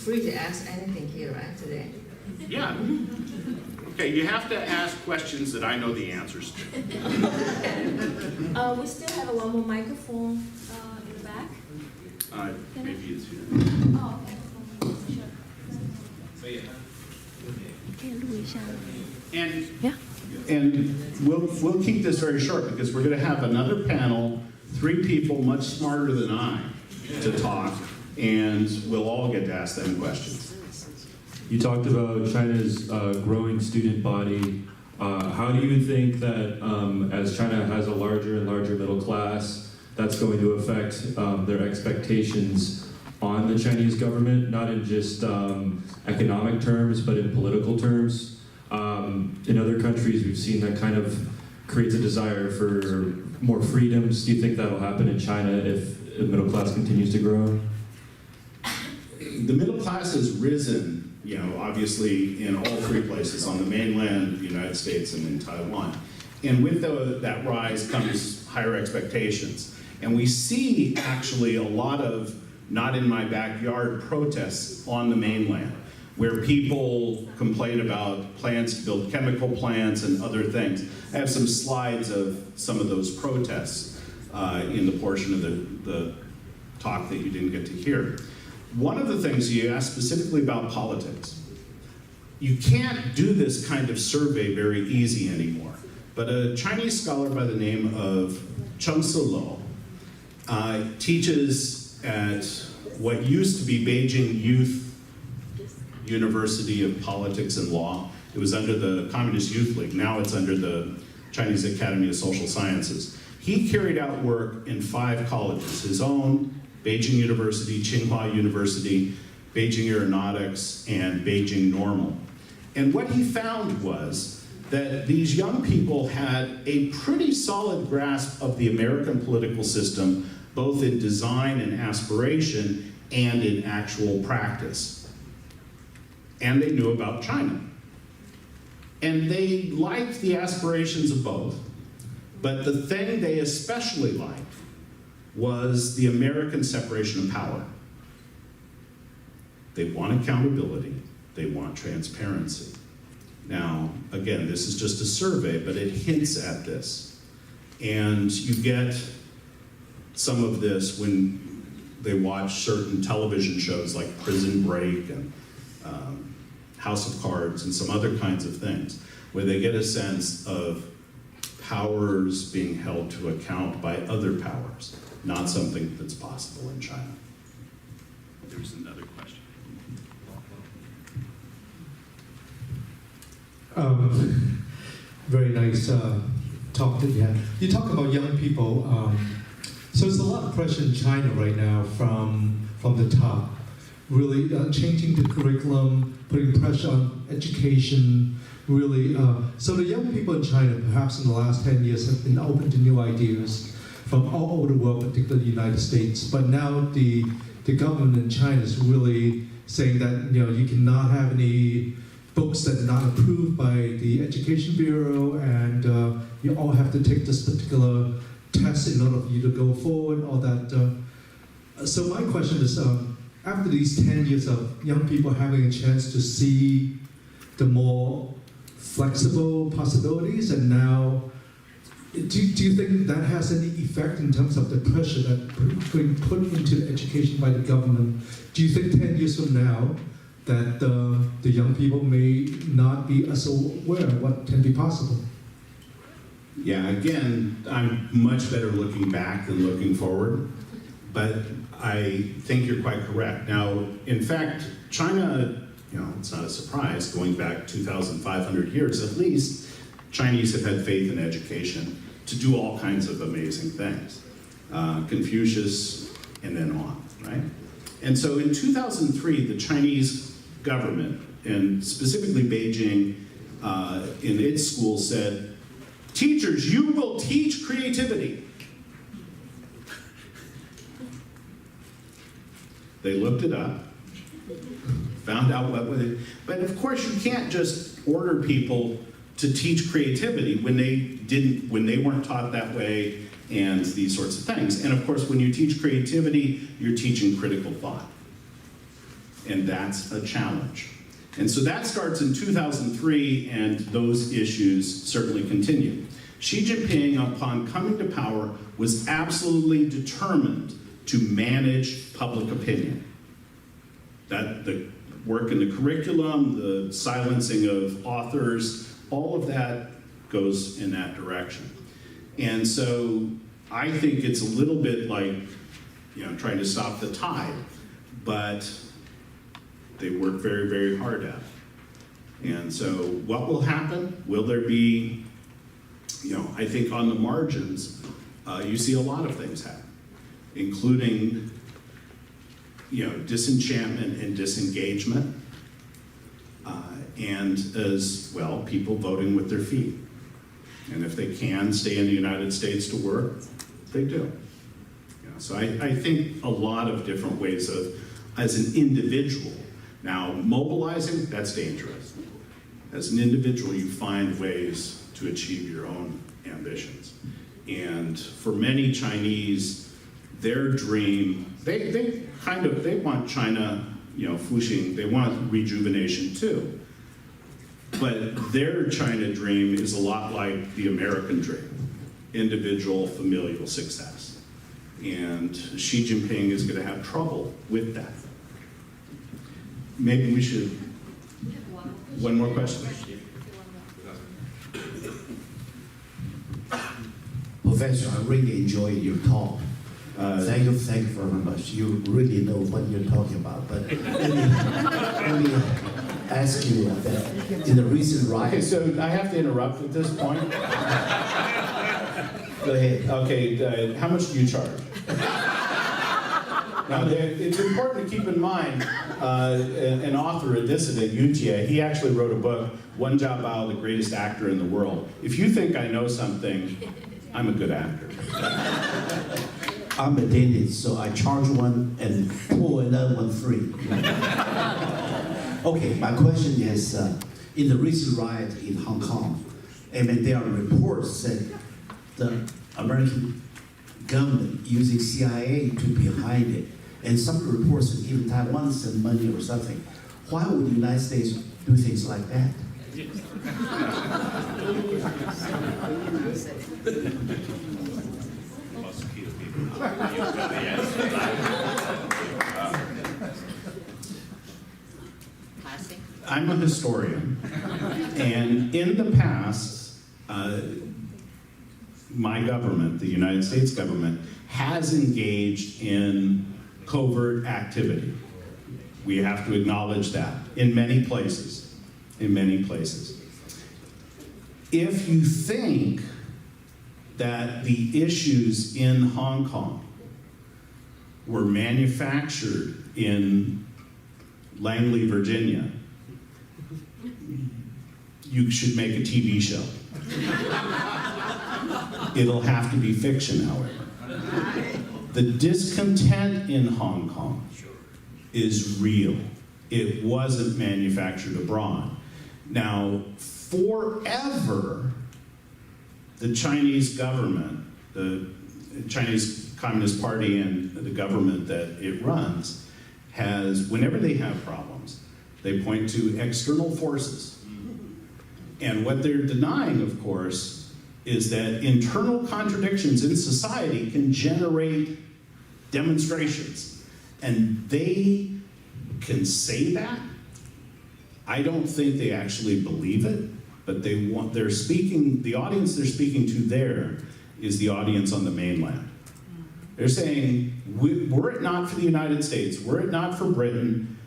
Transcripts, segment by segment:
free to ask anything here, right, today? Yeah. Okay, you have to ask questions that I know the answers to. We still have one more microphone in the back. Maybe it's here. Oh, okay. Sure. And we'll keep this very short because we're going to have another panel, 3 people much smarter than I to talk, and we'll all get to ask them questions. You talked about China's growing student body. How do you think that as China has a larger and larger middle class, that's going to affect their expectations on the Chinese government, not in just economic terms, but in political terms? In other countries, we've seen that kind of creates a desire for more freedoms. Do you think that'll happen in China if the middle class continues to grow? The middle class has risen, obviously in all 3 places, on the mainland, the United States, and in Taiwan. And with that rise comes higher expectations. And we see actually a lot of not in my backyard protests on the mainland, where people complain about plans to build chemical plants and other things. I have some slides of some of those protests in the portion of the talk that you didn't get to hear. One of the things you asked specifically about politics, you can't do this kind of survey very easy anymore, but a Chinese scholar by the name of Cheng Silo teaches at what used to be Beijing Youth University of Politics and Law. It was under the Communist Youth League. Now it's under the Chinese Academy of Social Sciences. He carried out work in 5 colleges, his own, Beijing University, Tsinghua University, Beijing Aeronautics, and Beijing Normal. And what he found was that these young people had a pretty solid grasp of the American political system, both in design and aspiration and in actual practice. And they knew about China. And they liked the aspirations of both, but the thing they especially liked was the American separation of power. They want accountability, they want transparency. Now, again, this is just a survey, but it hints at this. And you get some of this when they watch certain television shows like Prison Break and House of Cards and some other kinds of things, where they get a sense of powers being held to account by other powers, not something that's possible in China. There's another question. Very nice talk that you had. You talk about young people. So there's a lot of pressure in China right now from the top, really changing the curriculum, putting pressure on education, really. So the young people in China, perhaps in the last 10 years, have been open to new ideas from all over the world, particularly the United States. But now the government in China is really saying that you cannot have any books that are not approved by the Education Bureau, and you all have to take this particular test in order for you to go forward, all that. So my question is, after these 10 years of young people having a chance to see the more flexible possibilities, and now, do you think that has any effect in terms of the pressure that being put into education by the government? Do you think 10 years from now that the young people may not be as aware of what can be possible? Yeah, again, I'm much better looking back than looking forward, but I think you're quite correct. Now, in fact, China, it's not a surprise, going back 2,500 years at least, Chinese have had faith in education to do all kinds of amazing things. Confucius and then on, right? And so in 2003, the Chinese government, and specifically Beijing, in its school said, "Teachers, you will teach creativity." They looked it up, found out what was it. But of course, you can't just order people to teach creativity when they weren't taught that way, and these sorts of things. And of course, when you teach creativity, you're teaching critical thought. And that's a challenge. And so that starts in 2003, and those issues certainly continue. Xi Jinping, upon coming to power, was absolutely determined to manage public opinion. That the work in the curriculum, the silencing of authors, all of that goes in that direction. And so I think it's a little bit like, trying to stop the tide, but they work very, very hard at it. And so what will happen? Will there be, I think on the margins, you see a lot of things happen, including, disenchantment and disengagement, and as well, people voting with their feet. And if they can stay in the United States to work, they do. So I think a lot of different ways of, as an individual, now mobilizing, that's dangerous. As an individual, you find ways to achieve your own ambitions. And for many Chinese, their dream, they want China, Fuxing, they want rejuvenation too. But their China dream is a lot like the American dream, individual familial success. And Xi Jinping is going to have trouble with that. Maybe we should, one more question? Professor, I really enjoyed your talk. Thank you very much. You really know what you're talking about. But let me ask you that in the recent Okay, riots. so I have to interrupt at this point. Go ahead. Okay, how much do you charge? Now, it's important to keep in mind, an author, a dissident, Yu Jie, he actually wrote a book, Wen Jiabao, the greatest actor in the world. If you think I know something, I'm a good actor. I'm a dentist, so I charge one and pull another one free. Okay, my question is, in the recent riot in Hong Kong, there are reports that the American government using CIA to behind it, and some reports that even Taiwan sent money or something. Why would the United States do things like that? I'm a historian, and in the past, my government, the United States government, has engaged in covert activity. We have to acknowledge that in many places, If you think that the issues in Hong Kong were manufactured in Langley, Virginia, you should make a TV show. It'll have to be fiction, however. The discontent in Hong Kong is real. It wasn't manufactured abroad. Now, forever, the Chinese government, the Chinese Communist Party and the government that it runs, has, whenever they have problems, they point to external forces. And what they're denying, of course, is that internal contradictions in society can generate demonstrations. And they can say that. I don't think they actually believe it, but they're speaking, the audience they're speaking to there is the audience on the mainland. They're saying, were it not for the United States, were it not for Britain,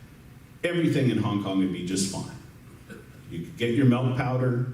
everything in Hong Kong would be just fine. You could get your milk powder,